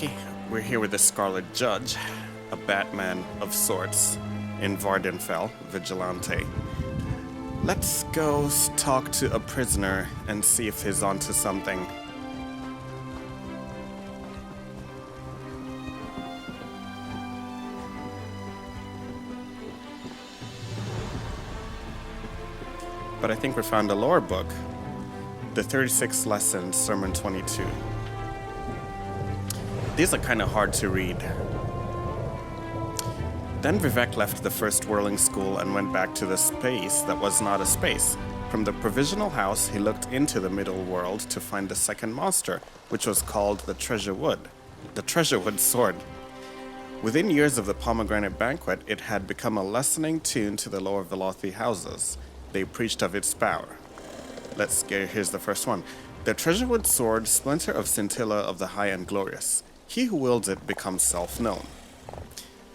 Okay, we're here with the Scarlet Judge, a Batman of sorts, in Vardenfell, Vigilante. Let's go talk to a prisoner and see if he's onto something. But I think we found a lore book. The 36 Lessons, Sermon 22. These are kind of hard to read. Then Vivek left the first whirling school and went back to the space that was not a space. From the provisional house, he looked into the middle world to find the second monster, which was called the Treasure Wood. The Treasure Wood sword. Within years of the Pomegranate Banquet, it had become a lessening tune to the lower Velothi houses. They preached of its power. Here's the first one. The Treasure Wood sword, splinter of scintilla of the high and glorious. He who wields it becomes self-known.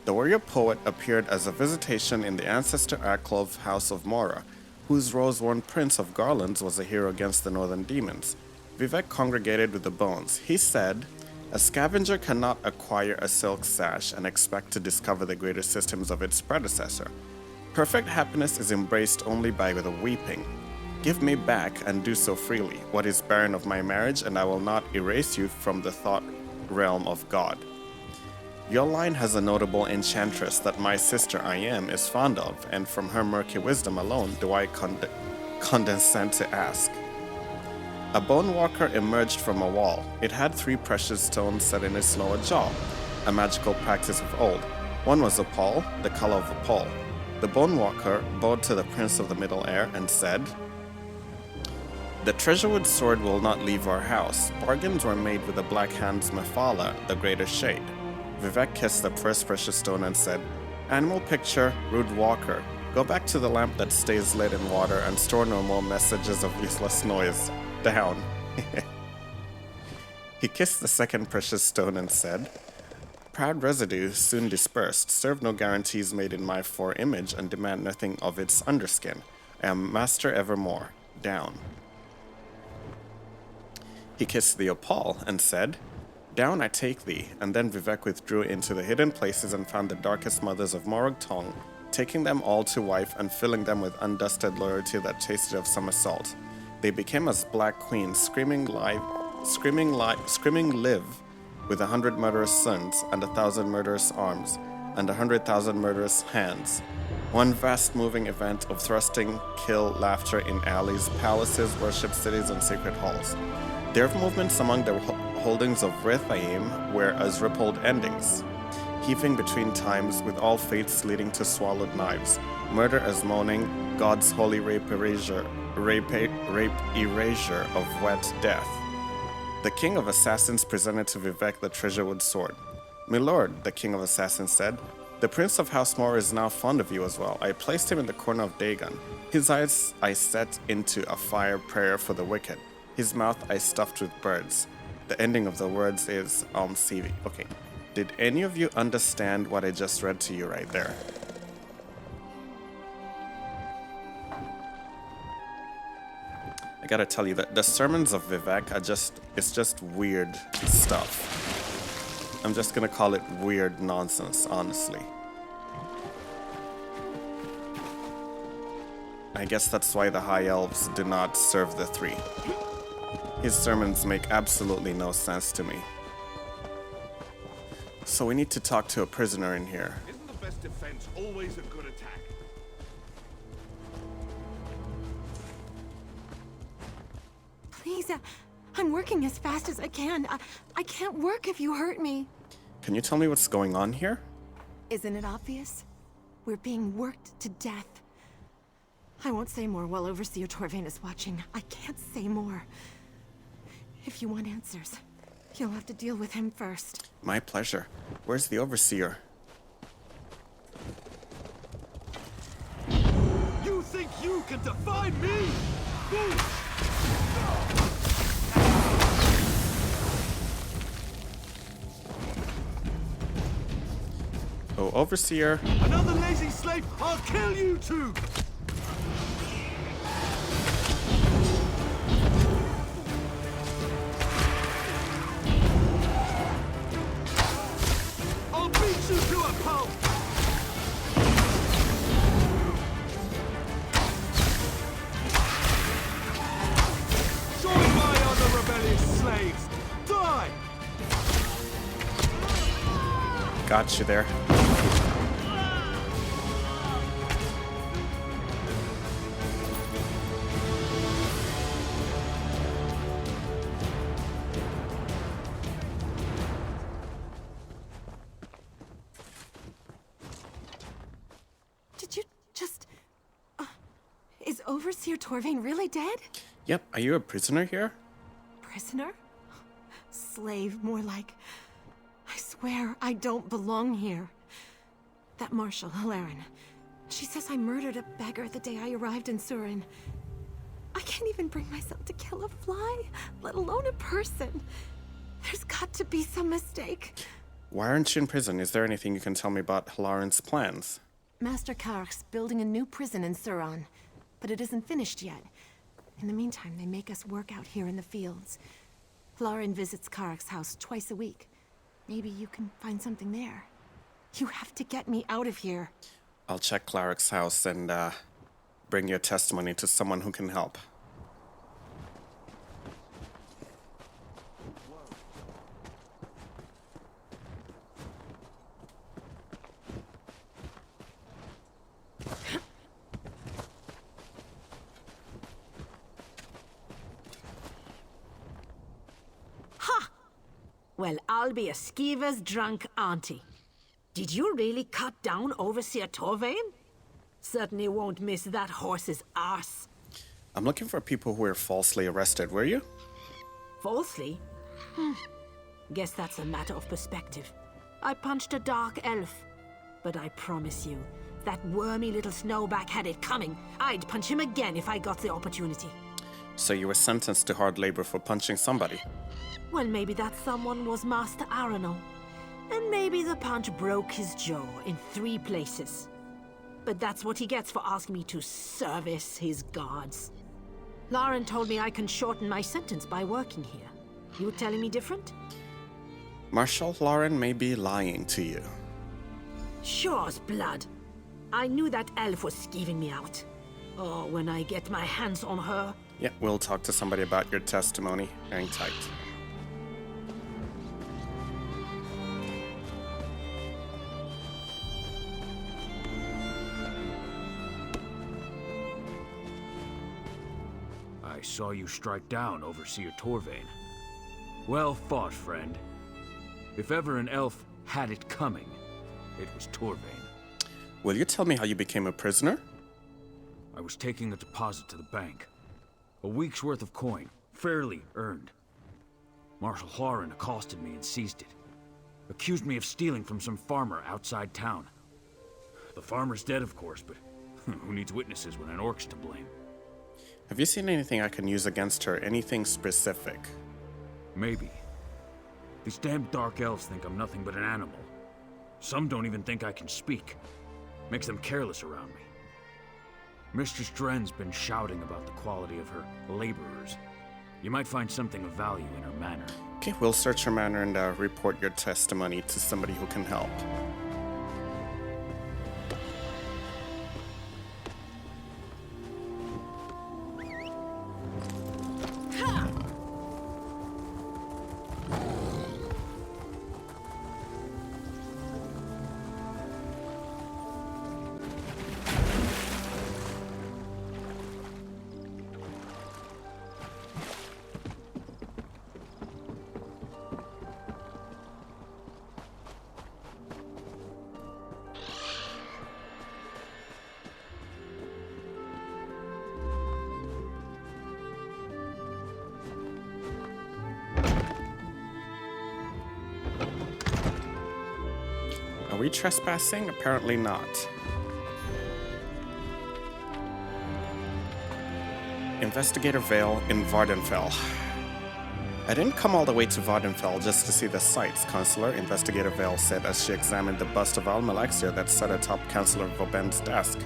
The warrior poet appeared as a visitation in the ancestor alcove house of Mora, whose rose-worn prince of garlands was a hero against the northern demons. Vivek congregated with the bones. He said, "A scavenger cannot acquire a silk sash and expect to discover the greater systems of its predecessor. Perfect happiness is embraced only by the weeping. Give me back, and do so freely, what is barren of my marriage, and I will not erase you from the thought realm of God. Your line has a notable enchantress that my sister I am is fond of, and from her murky wisdom alone do I condescend to ask." A bone walker emerged from a wall. It had 3 precious stones set in its lower jaw, a magical practice of old. One was a pall, the color of a pole. The bone walker bowed to the prince of the middle air and said, "The Treasurewood sword will not leave our house. Bargains were made with the Black Hand's Mephala, the greater shade." Vivek kissed the first precious stone and said, "Animal picture, rude walker. Go back to the lamp that stays lit in water and store no more messages of useless noise. Down." He kissed the second precious stone and said, "Proud residue, soon dispersed, serve no guarantees made in my foreimage and demand nothing of its underskin. I am master evermore. Down." He kissed the opal and said, "Down I take thee," and then Vivek withdrew into the hidden places and found the darkest mothers of Morag Tong, taking them all to wife and filling them with undusted loyalty that tasted of some assault. They became as black queens, screaming live, with 100 murderous sons and 1,000 murderous arms and 100,000 murderous hands. One vast moving event of thrusting, kill, laughter in alleys, palaces, worship cities, and sacred halls. Their movements among the holdings of Rethaim were as rippled endings, heaving between times with all fates leading to swallowed knives, murder as moaning, God's holy rape erasure of wet death. The king of assassins presented to Vivek the Treasurewood sword. "My lord," the king of assassins said, "the prince of House Moore is now fond of you as well. I placed him in the corner of Dagon. His eyes I set into a fire prayer for the wicked. His mouth I stuffed with birds." The ending of the words is CV. Okay. Did any of you understand what I just read to you right there? I gotta tell you that the sermons of Vivek it's just weird stuff. I'm just gonna call it weird nonsense, honestly. I guess that's why the High Elves do not serve the 3. His sermons make absolutely no sense to me. So we need to talk to a prisoner in here. Isn't the best defense always a good attack? Please, I'm working as fast as I can. I can't work if you hurt me. Can you tell me what's going on here? Isn't it obvious? We're being worked to death. I won't say more while Overseer Torvain is watching. I can't say more. If you want answers, you'll have to deal with him first. My pleasure. Where's the Overseer? You think you can defy me? Boom! Oh, Overseer. Another lazy slave, I'll kill you too! got you there. Did you just... is Overseer Torvain really dead? Yep, are you a prisoner here? Prisoner? Slave, more like. I swear I don't belong here. That Marshal, Hlaalu, she says I murdered a beggar the day I arrived in Suran. I can't even bring myself to kill a fly, let alone a person. There's got to be some mistake. Why aren't you in prison? Is there anything you can tell me about Hlaaru's plans? Master Kark's building a new prison in Suran, but it isn't finished yet. In the meantime, they make us work out here in the fields. Hlaaru visits Kark's house twice a week. Maybe you can find something there. You have to get me out of here. I'll check Clark's house and bring your testimony to someone who can help. Well, I'll be a skeever's drunk auntie. Did you really cut down Overseer Torvain? Certainly won't miss that horse's arse. I'm looking for people who were falsely arrested, were you? Falsely? Guess that's a matter of perspective. I punched a dark elf. But I promise you, that wormy little snowback had it coming. I'd punch him again if I got the opportunity. So you were sentenced to hard labor for punching somebody? Well, maybe that someone was Master Arano. And maybe the punch broke his jaw in 3 places. But that's what he gets for asking me to service his gods. Hlaalu told me I can shorten my sentence by working here. You telling me different? Marshal Hlaalu may be lying to you. Sure as blood. I knew that elf was skeeving me out. Oh, when I get my hands on her... Yeah, we'll talk to somebody about your testimony. Hang tight. I saw you strike down Overseer Torvain. Well fought, friend. If ever an elf had it coming, it was Torvain. Will you tell me how you became a prisoner? I was taking a deposit to the bank. A week's worth of coin, fairly earned. Marshal Hlaalu accosted me and seized it. Accused me of stealing from some farmer outside town. The farmer's dead, of course, but who needs witnesses when an orc's to blame? Have you seen anything I can use against her? Anything specific? Maybe. These damn dark elves think I'm nothing but an animal. Some don't even think I can speak. Makes them careless around me. Mistress Dren's been shouting about the quality of her laborers. You might find something of value in her manner. Okay, we'll search her manor and report your testimony to somebody who can help. Are we trespassing? Apparently not. Investigator Vale in Vardenfell. I didn't come all the way to Vardenfell just to see the sights, Counselor, Investigator Vale said as she examined the bust of Al-Malaxia that sat atop Counselor Vauban's desk.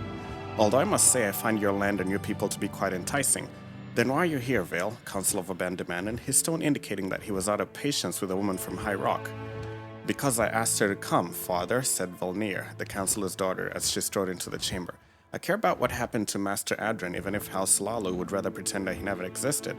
Although I must say I find your land and your people to be quite enticing. Then why are you here, Vale? Counselor Vauban demanded, his tone indicating that he was out of patience with a woman from High Rock. Because I asked her to come, Father, said Volnir, the Counselor's daughter, as she strode into the chamber. I care about what happened to Master Ald'ruhn, even if House Hlaalu would rather pretend that he never existed.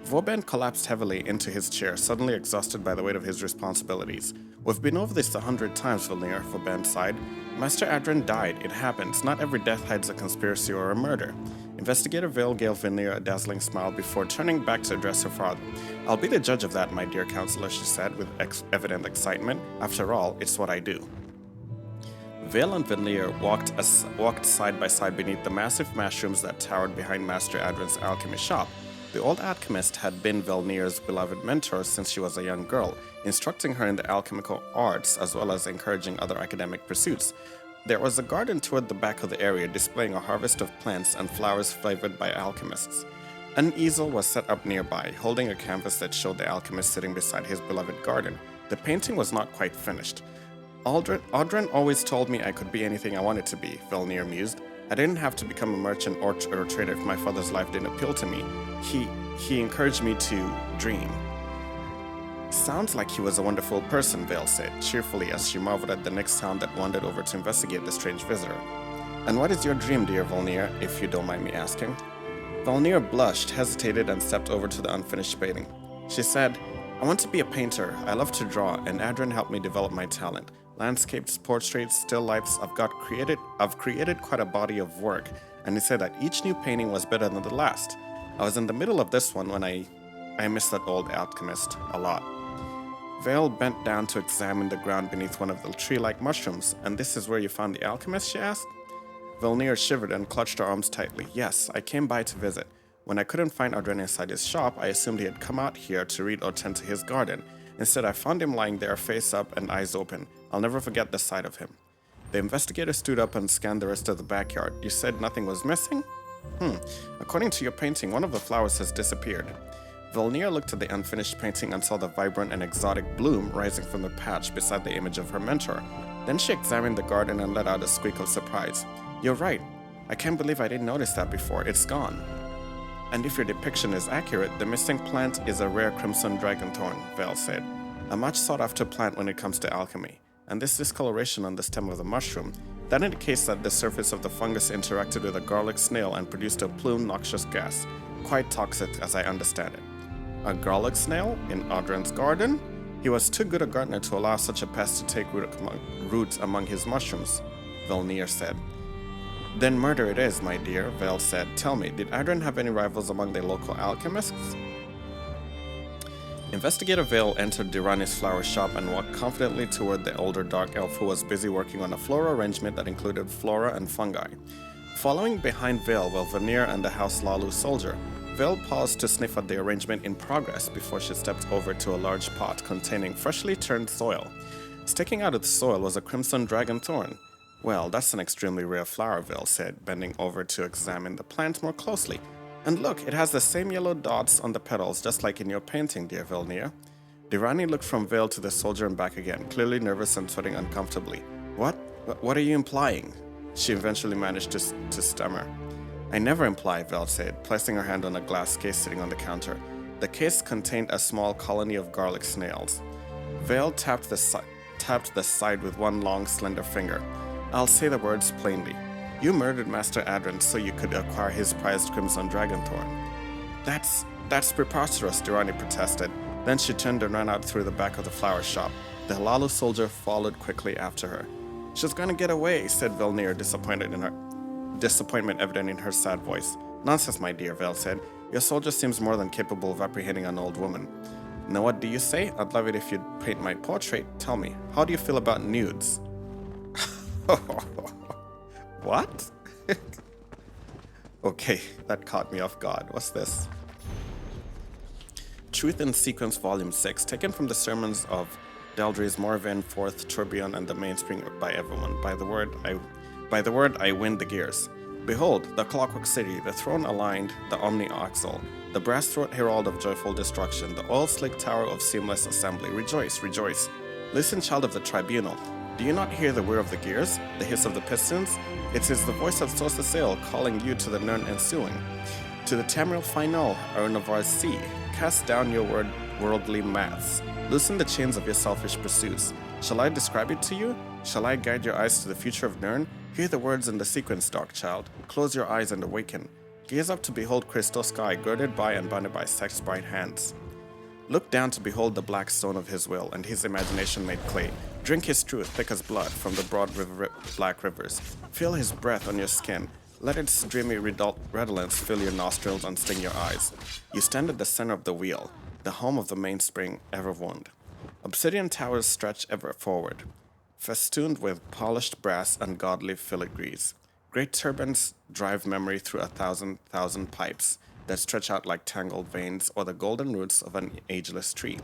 Vauban collapsed heavily into his chair, suddenly exhausted by the weight of his responsibilities. "We've been over this 100 times, Valnir," Vauban sighed. "Master Ald'ruhn died. It happens. Not every death hides a conspiracy or a murder." Investigator Vale gave Valnir a dazzling smile before turning back to address her father. "I'll be the judge of that, my dear counselor," she said with evident excitement. "After all, it's what I do." Vale and Valnir walked side by side beneath the massive mushrooms that towered behind Master Ald'ruhn's alchemy shop. The old alchemist had been Valnir's beloved mentor since she was a young girl, instructing her in the alchemical arts as well as encouraging other academic pursuits. There was a garden toward the back of the area displaying a harvest of plants and flowers flavored by alchemists. An easel was set up nearby, holding a canvas that showed the alchemist sitting beside his beloved garden. The painting was not quite finished. Ald'ruhn always told me I could be anything I wanted to be, Valnir mused. I didn't have to become a merchant or a trader if my father's life didn't appeal to me. He encouraged me to dream. "Sounds like he was a wonderful person," Vale said, cheerfully as she marveled at the next sound that wandered over to investigate the strange visitor. "And what is your dream, dear Valnir, if you don't mind me asking?" Valnir blushed, hesitated, and stepped over to the unfinished painting. She said, "I want to be a painter. I love to draw, and Ald'ruhn helped me develop my talent. Landscapes, portraits, still lifes, I've created quite a body of work, and he said that each new painting was better than the last. I was in the middle of this one when I missed that old alchemist a lot." Vale bent down to examine the ground beneath one of the tree-like mushrooms. "And this is where you found the alchemist?" she asked. Valnir shivered and clutched her arms tightly. "Yes, I came by to visit. When I couldn't find Ald'ruhn inside his shop, I assumed he had come out here to read or tend to his garden. Instead, I found him lying there, face up and eyes open. I'll never forget the sight of him." The investigator stood up and scanned the rest of the backyard. "You said nothing was missing?" According to your painting, one of the flowers has disappeared." Valnir looked at the unfinished painting and saw the vibrant and exotic bloom rising from the patch beside the image of her mentor. Then she examined the garden and let out a squeak of surprise. "You're right. I can't believe I didn't notice that before. It's gone." "And if your depiction is accurate, the missing plant is a rare crimson dragonthorn," Vale said. "A much sought-after plant when it comes to alchemy. And this discoloration on the stem of the mushroom, that indicates that the surface of the fungus interacted with a garlic snail and produced a plume noxious gas, quite toxic as I understand it." "A garlic snail in Ald'ruhn's garden?" "He was too good a gardener to allow such a pest to take root among his mushrooms," Valnir said. "Then murder it is, my dear," Vale said. "Tell me, did Ald'ruhn have any rivals among the local alchemists?" Investigator Vale entered Dirani's flower shop and walked confidently toward the older dark elf who was busy working on a floral arrangement that included flora and fungi. Following behind Vale were Valnir and the house Hlaalu soldier. Vale paused to sniff at the arrangement in progress before she stepped over to a large pot containing freshly turned soil. Sticking out of the soil was a crimson dragon thorn. "Well, that's an extremely rare flower," Vale said, bending over to examine the plant more closely. "And look, it has the same yellow dots on the petals, just like in your painting, dear Valnir." Dirani looked from Vale to the soldier and back again, clearly nervous and sweating uncomfortably. What are you implying?" she eventually managed to stammer. "I never imply," Vale said, placing her hand on a glass case sitting on the counter. The case contained a small colony of garlic snails. Vale tapped the side with one long, slender finger. "I'll say the words plainly. You murdered Master Ald'ruhn so you could acquire his prized crimson dragonthorn." That's preposterous," Dirani protested. Then she turned and ran out through the back of the flower shop. The Hlaalu soldier followed quickly after her. "She's gonna get away," said Valnir, disappointment evident in her sad voice. "Nonsense, my dear," Vale said. "Your soldier seems more than capable of apprehending an old woman." "Now what do you say? I'd love it if you'd paint my portrait. Tell me, how do you feel about nudes?" What? Okay, that caught me off guard. What's this? Truth in Sequence Volume 6, taken from the sermons of Daldry's Morrowind, 4th, Tourbillon, and the Mainspring by everyone. By the word I wind the gears. "Behold, the clockwork city, the throne aligned, the omni-axle, the brass-throat herald of joyful destruction, the oil-slick tower of seamless assembly. Rejoice, rejoice. Listen, child of the tribunal. Do you not hear the whir of the gears, the hiss of the pistons? It is the voice of sows the sail, calling you to the Nern ensuing. To the Tamriel final, Arnavar's sea, cast down your worldly maths. Loosen the chains of your selfish pursuits. Shall I describe it to you? Shall I guide your eyes to the future of Nern? Hear the words in the sequence, dark child. Close your eyes and awaken. Gaze up to behold crystal sky, girded by and bounded by sex bright hands. Look down to behold the black stone of his will, and his imagination made clay. Drink his truth, thick as blood, from the broad black rivers. Feel his breath on your skin. Let its dreamy redolence fill your nostrils and sting your eyes. You stand at the center of the wheel, the home of the mainspring ever wound. Obsidian towers stretch ever forward, festooned with polished brass and godly filigrees. Great turbines drive memory through 1,000 pipes that stretch out like tangled veins or the golden roots of an ageless tree.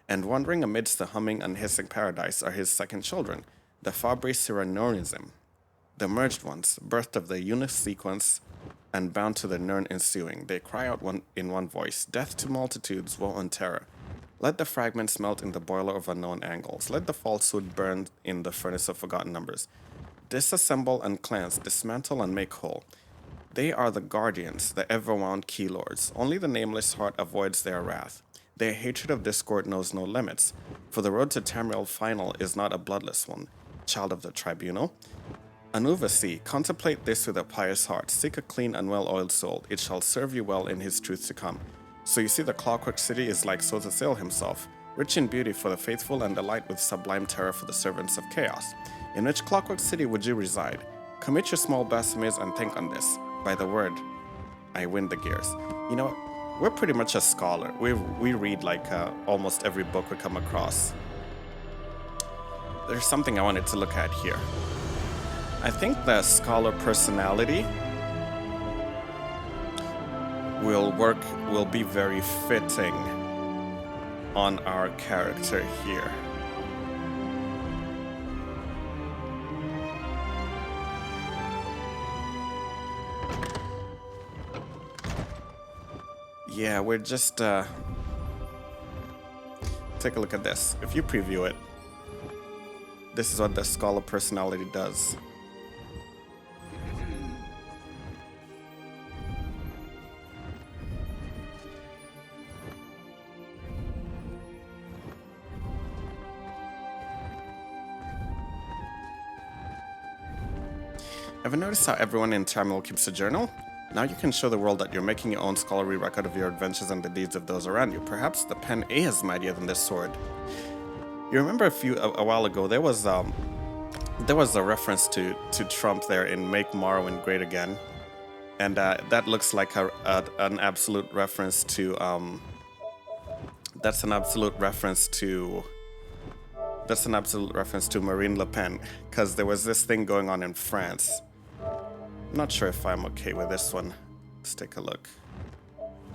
And wandering amidst the humming and hissing paradise are his second children, the Fabri Cyranorism, the merged ones, birthed of the Unix sequence and bound to the Nern ensuing. They cry out in one voice, death to multitudes, woe and terror. Let the fragments melt in the boiler of unknown angles. Let the falsehood burn in the furnace of forgotten numbers. Disassemble and cleanse, dismantle and make whole. They are the guardians, the ever-wound keylords. Only the nameless heart avoids their wrath. Their hatred of discord knows no limits, for the road to Tamriel final is not a bloodless one. Child of the tribunal. Anuvasi, contemplate this with a pious heart. Seek a clean and well-oiled soul. It shall serve you well in his truth to come. So you see, the Clockwork City is like Sotasil himself, rich in beauty for the faithful and delight with sublime terror for the servants of chaos. In which Clockwork City would you reside? Commit your small blasphemies and think on this. By the word, I win the gears. You know, we're pretty much a scholar. We read like almost every book we come across. There's something I wanted to look at here. I think the scholar personality will be very fitting on our character here. Yeah, we're just take a look at this. If you preview it, this is what the scholar personality does. Ever noticed how everyone in Tamriel keeps a journal? Now you can show the world that you're making your own scholarly record of your adventures and the deeds of those around you. Perhaps the pen is mightier than this sword. You remember a while ago there was a reference to Trump there in "Make Morrowind Great Again," and that looks like an absolute reference to that's an absolute reference to Marine Le Pen, because there was this thing going on in France. I'm not sure if I'm okay with this one. Let's take a look.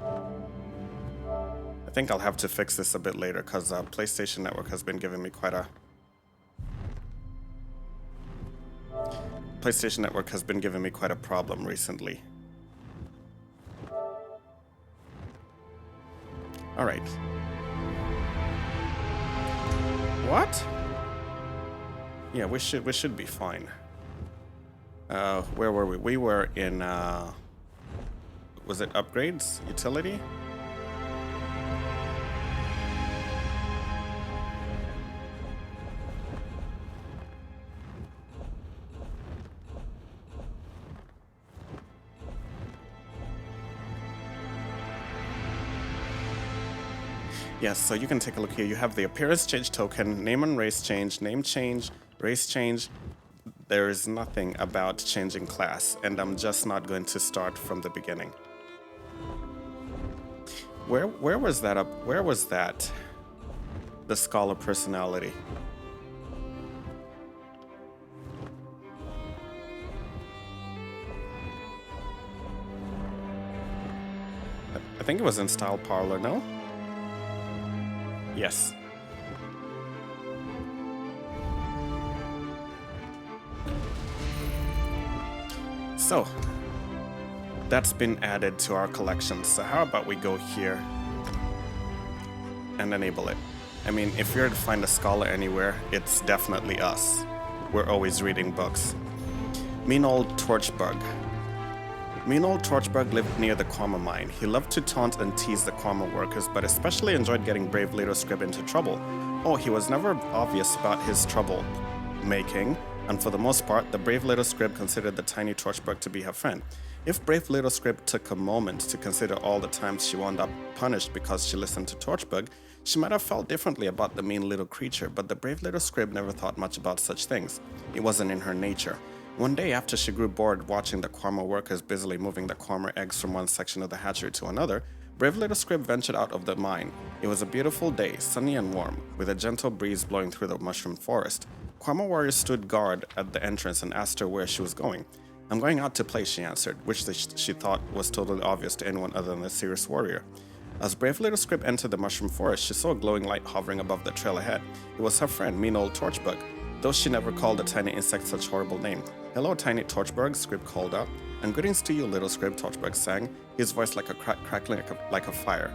I think I'll have to fix this a bit later, because PlayStation Network has been giving me quite a... PlayStation Network has been giving me quite a problem recently. Alright. What? Yeah, we should be fine. Where were we? We were in, was it upgrades? Utility? Yes, so you can take a look here. You have the appearance change token, name and race change, name change, race change. There is nothing about changing class, and I'm just not going to start from the beginning. Where was that up? Where was that? The scholar personality. I think it was in Style Parlor, no? Yes. So, that's been added to our collection. So how about we go here and enable it? I mean, if you're to find a scholar anywhere, it's definitely us. We're always reading books. Mean old Torchbug. Mean old Torchbug lived near the Kwama mine. He loved to taunt and tease the Kwama workers, but especially enjoyed getting brave Leto Scrib into trouble. Oh, he was never obvious about his trouble making, and for the most part, the brave Leto Scrib considered the tiny Torchbug to be her friend. If brave little Scrib took a moment to consider all the times she wound up punished because she listened to Torchbug, she might have felt differently about the mean little creature, but the brave little Scrib never thought much about such things. It wasn't in her nature. One day, after she grew bored watching the Quarmer workers busily moving the Quarmer eggs from one section of the hatchery to another, brave little Scrib ventured out of the mine. It was a beautiful day, sunny and warm, with a gentle breeze blowing through the mushroom forest. Quarmer warriors stood guard at the entrance and asked her where she was going. "I'm going out to play," she answered, which she thought was totally obvious to anyone other than a serious warrior. As brave little Scrib entered the mushroom forest, she saw a glowing light hovering above the trail ahead. It was her friend, mean old Torchbug, though she never called the tiny insect such horrible name. "Hello, tiny Torchbug," Scrib called out. "And greetings to you, little Scrib," Torchbug sang, his voice like a crackling like a fire.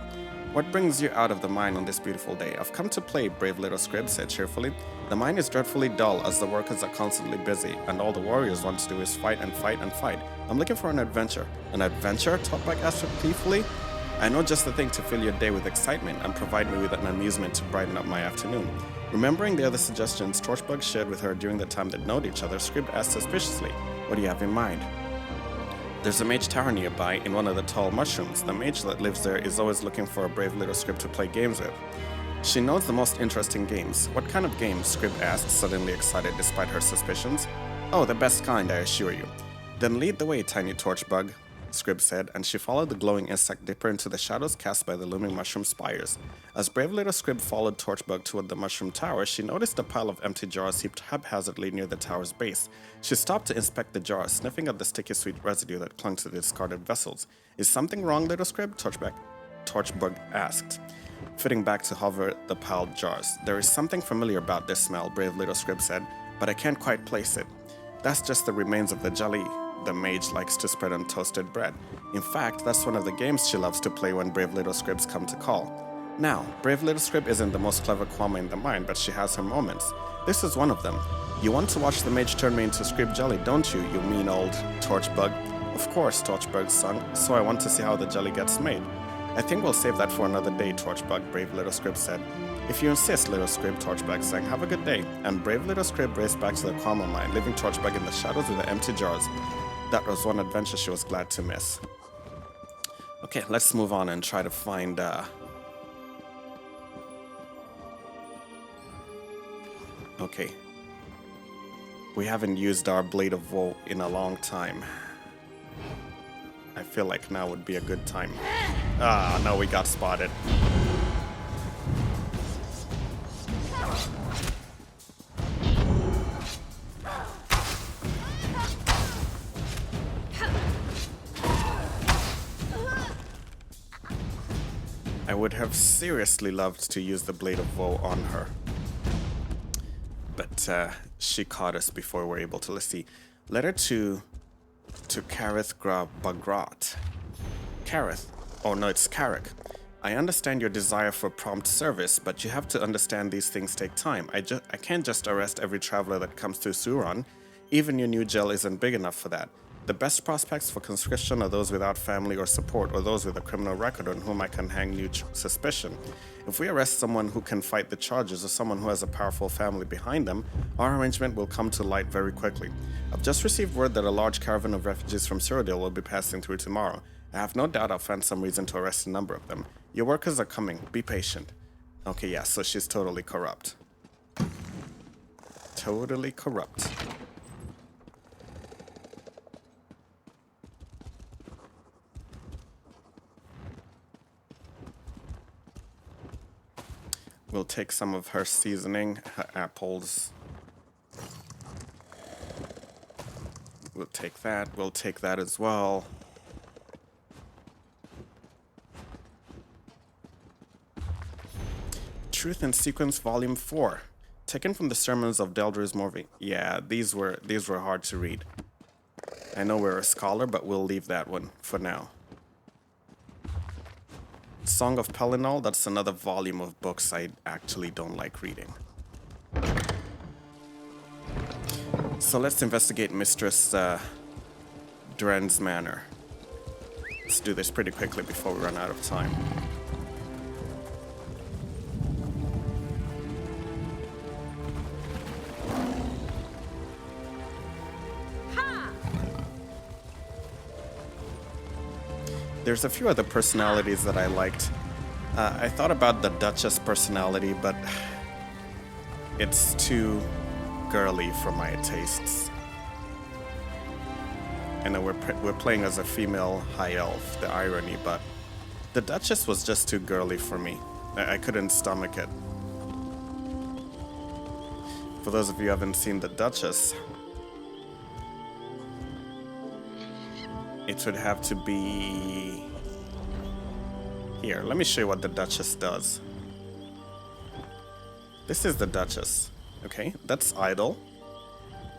"What brings you out of the mine on this beautiful day?" "I've come to play," brave little Scrib said cheerfully. "The mine is dreadfully dull as the workers are constantly busy, and all the warriors want to do is fight and fight and fight. I'm looking for an adventure." "An adventure?" Torchbug asked gleefully. "I know just the thing to fill your day with excitement and provide me with an amusement to brighten up my afternoon." Remembering the other suggestions Torchbug shared with her during the time they'd known each other, Scrib asked suspiciously, "What do you have in mind?" "There's a mage tower nearby in one of the tall mushrooms. The mage that lives there is always looking for a brave little Scrib to play games with. She knows the most interesting games." "What kind of games?" Scrib asked, suddenly excited despite her suspicions. "Oh, the best kind, I assure you." "Then lead the way, tiny Torchbug," Scrib said, and she followed the glowing insect deeper into the shadows cast by the looming mushroom spires. As brave little Scrib followed Torchbug toward the mushroom tower, she noticed a pile of empty jars heaped haphazardly near the tower's base. She stopped to inspect the jars, sniffing at the sticky sweet residue that clung to the discarded vessels. "Is something wrong, little Scrib?" Torchbug asked, fitting back to hover the piled jars. "There is something familiar about this smell," brave little Scrib said, "but I can't quite place it." "That's just the remains of the jelly the mage likes to spread on toasted bread. In fact, that's one of the games she loves to play when brave little Scribs come to call." Now, brave little Scrib isn't the most clever Kwama in the mine, but she has her moments. This is one of them. "You want to watch the mage turn me into Scrib jelly, don't you, you mean old Torchbug?" "Of course," Torchbug sung, "so I want to see how the jelly gets made." "I think we'll save that for another day, Torchbug," brave little Scrib said. "If you insist, little Scrib," Torchbug sang. "Have a good day." And brave little Scrib raced back to the Kwama mine, leaving Torchbug in the shadows with the empty jars. That was one adventure she was glad to miss. Okay, let's move on and try to find... Okay. We haven't used our Blade of Woe in a long time. I feel like now would be a good time. Ah, no, we got spotted. I would have seriously loved to use the Blade of Woe on her. But she caught us before we were able to. Let's see. Letter to Kareth Bagrat. Kareth. Oh no, it's Carrick. "I understand your desire for prompt service, but you have to understand these things take time. I can't just arrest every traveler that comes through Suran. Even your new jail isn't big enough for that. The best prospects for conscription are those without family or support, or those with a criminal record on whom I can hang new suspicion. If we arrest someone who can fight the charges or someone who has a powerful family behind them, our arrangement will come to light very quickly. I've just received word that a large caravan of refugees from Cyrodiil will be passing through tomorrow. I have no doubt I'll find some reason to arrest a number of them. Your workers are coming. Be patient." Okay, yeah, so she's totally corrupt. Totally corrupt. We'll take some of her seasoning, her apples. We'll take that. We'll take that as well. Truth and Sequence Volume 4. Taken from the sermons of Ald'ruhn Morrowind. Yeah, these were hard to read. I know we're a scholar, but we'll leave that one for now. Song of Pelennor, that's another volume of books I actually don't like reading. So let's investigate Mistress Dren's manor. Let's do this pretty quickly before we run out of time. There's a few other personalities that I liked. I thought about the Duchess personality, but it's too girly for my tastes. I know we're playing as a female high elf, the irony, but the Duchess was just too girly for me. I couldn't stomach it. For those of you who haven't seen the Duchess, it would have to be here. Let me show you what the Duchess does. This is the Duchess. Okay, that's idle.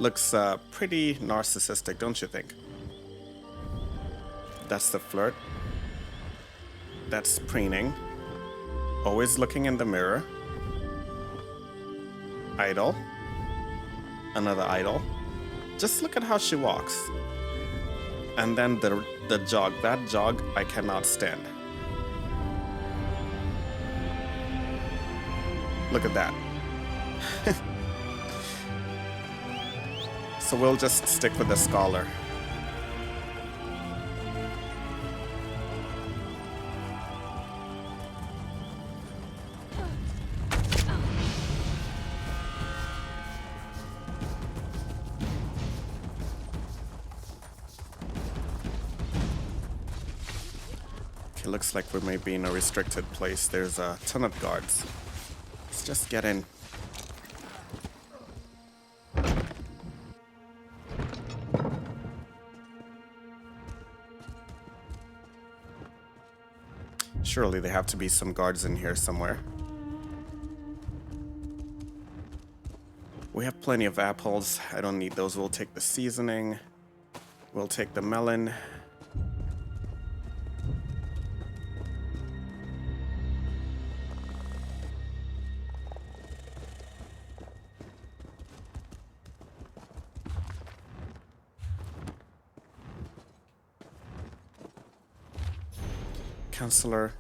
Looks pretty narcissistic, don't you think? That's the flirt. That's preening. Always looking in the mirror. Idle. Another idle. Just look at how she walks. And then the jog. That jog I cannot stand. Look at that. So we'll just stick with the scholar. Okay, looks like we may be in a restricted place. There's a ton of guards. Let's just get in. Surely there have to be some guards in here somewhere. We have plenty of apples. I don't need those. We'll take the seasoning. We'll take the melon. Counselor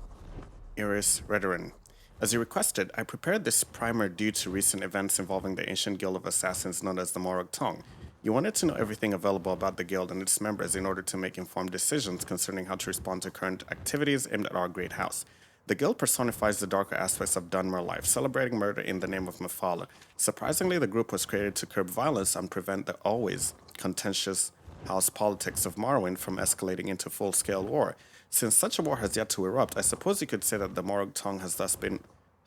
Iris Redoran. As you requested, I prepared this primer due to recent events involving the ancient guild of assassins known as the Molag Amur. You wanted to know everything available about the guild and its members in order to make informed decisions concerning how to respond to current activities aimed at our great house. The guild personifies the darker aspects of Dunmer life, celebrating murder in the name of Mephala. Surprisingly, the group was created to curb violence and prevent the always contentious house politics of Morrowind from escalating into full-scale war. Since such a war has yet to erupt, I suppose you could say that the Molag Amur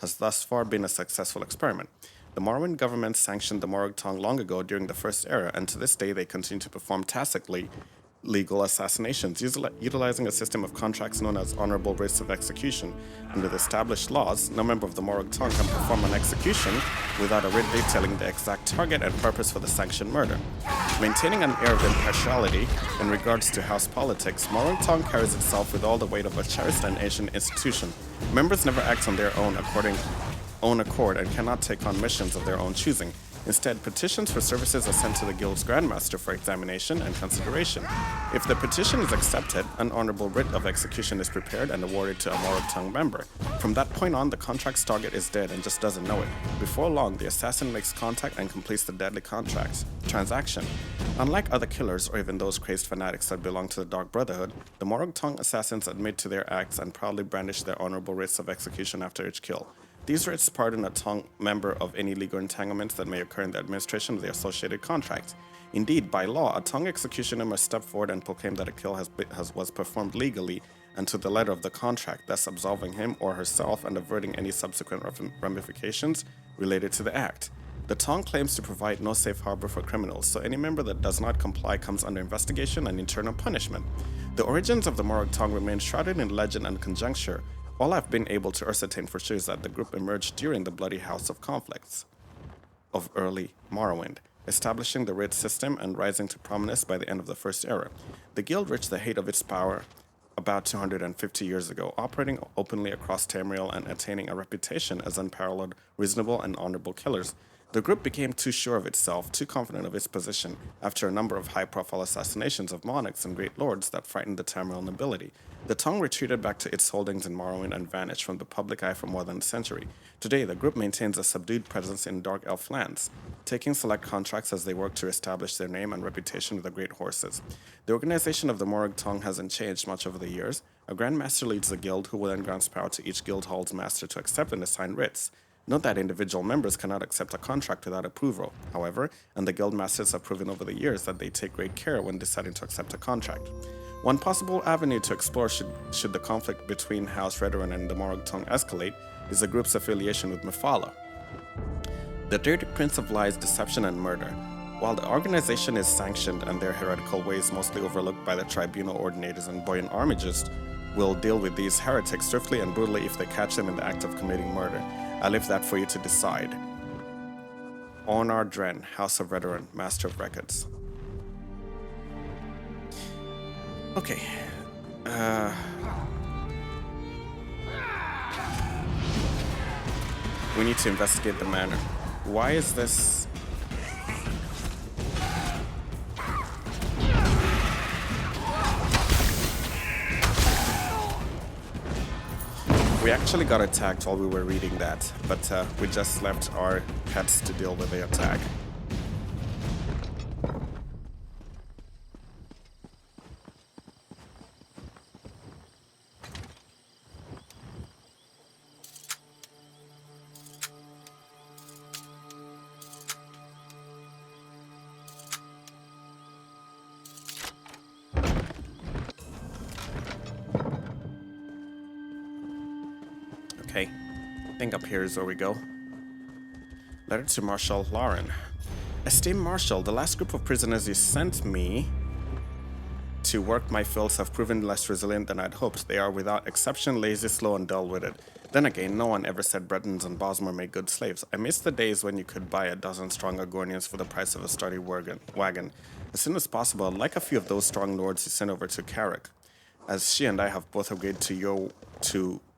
has thus far been a successful experiment. The Morrowind government sanctioned the Molag Amur long ago during the First Era, and to this day they continue to perform tacitly legal assassinations, utilizing a system of contracts known as honorable writs of execution. Under the established laws, no member of the Molag Amur can perform an execution without a writ detailing the exact target and purpose for the sanctioned murder. Maintaining an air of impartiality in regards to house politics, Molag Amur carries itself with all the weight of a cherished and ancient institution. Members never act on their own accord and cannot take on missions of their own choosing. Instead, petitions for services are sent to the guild's grandmaster for examination and consideration. If the petition is accepted, an honorable writ of execution is prepared and awarded to a Molag Amur member. From that point on, the contract's target is dead and just doesn't know it. Before long, the assassin makes contact and completes the deadly transaction. Unlike other killers or even those crazed fanatics that belong to the Dark Brotherhood, the Molag Amur assassins admit to their acts and proudly brandish their honorable writs of execution after each kill. These writs pardon a Tong member of any legal entanglements that may occur in the administration of the associated contract. Indeed, by law, a Tong executioner must step forward and proclaim that a kill was performed legally and to the letter of the contract, thus absolving him or herself and averting any subsequent ramifications related to the act. The Tong claims to provide no safe harbor for criminals, so any member that does not comply comes under investigation and internal punishment. The origins of the Molag Amur remain shrouded in legend and conjecture. All I've been able to ascertain for sure is that the group emerged during the Bloody House of Conflicts of early Morrowind, establishing the writ system and rising to prominence by the end of the First Era. The guild reached the height of its power about 250 years ago, operating openly across Tamriel and attaining a reputation as unparalleled, reasonable, and honorable killers. The group became too sure of itself, too confident of its position, after a number of high-profile assassinations of monarchs and great lords that frightened the Tamriel nobility. The Tong retreated back to its holdings in Morrowind and vanished from the public eye for more than a century. Today, the group maintains a subdued presence in Dark Elf lands, taking select contracts as they work to establish their name and reputation with the Great Horses. The organization of the Molag Amur hasn't changed much over the years. A Grand Master leads the guild, who will then grants power to each guild hall's master to accept and assign writs. Note that individual members cannot accept a contract without approval, however, and the guild masters have proven over the years that they take great care when deciding to accept a contract. One possible avenue to explore should the conflict between House Redoran and the Morag Tongue escalate is the group's affiliation with Mephala, the dirty prince of lies, deception, and murder. While the organization is sanctioned and their heretical ways mostly overlooked by the tribunal ordinators and Boyan armiges will deal with these heretics swiftly and brutally if they catch them in the act of committing murder. I leave that for you to decide. Onar Dren, House of Redoran, Master of Records. Okay. We need to investigate the manor. Why is this? We actually got attacked while we were reading that, but we just left our pets to deal with the attack. Okay, I think up here is where we go. Letter to Marshal Hlaalu. Esteemed Marshal, the last group of prisoners you sent me to work my fields have proven less resilient than I'd hoped. They are without exception lazy, slow, and dull-witted. Then again, no one ever said Bretons and Bosmer made good slaves. I miss the days when you could buy a dozen strong Agornians for the price of a sturdy wagon. As soon as possible, I'd like a few of those strong lords you sent over to Carrick, as she and I have both agreed to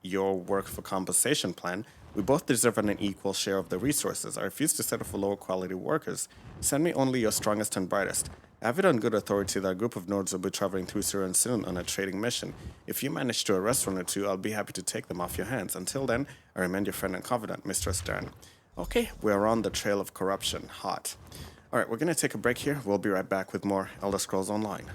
your work for compensation plan. We both deserve an equal share of the resources. I refuse to settle for lower quality workers. Send me only your strongest and brightest. I have it on good authority that a group of Nords will be traveling through Suran soon on a trading mission. If you manage to arrest one or two, I'll be happy to take them off your hands. Until then, I remain your friend and confidant, Mistress Dern. Okay, we're on the trail of corruption. Hot. Alright, we're gonna take a break here. We'll be right back with more Elder Scrolls Online.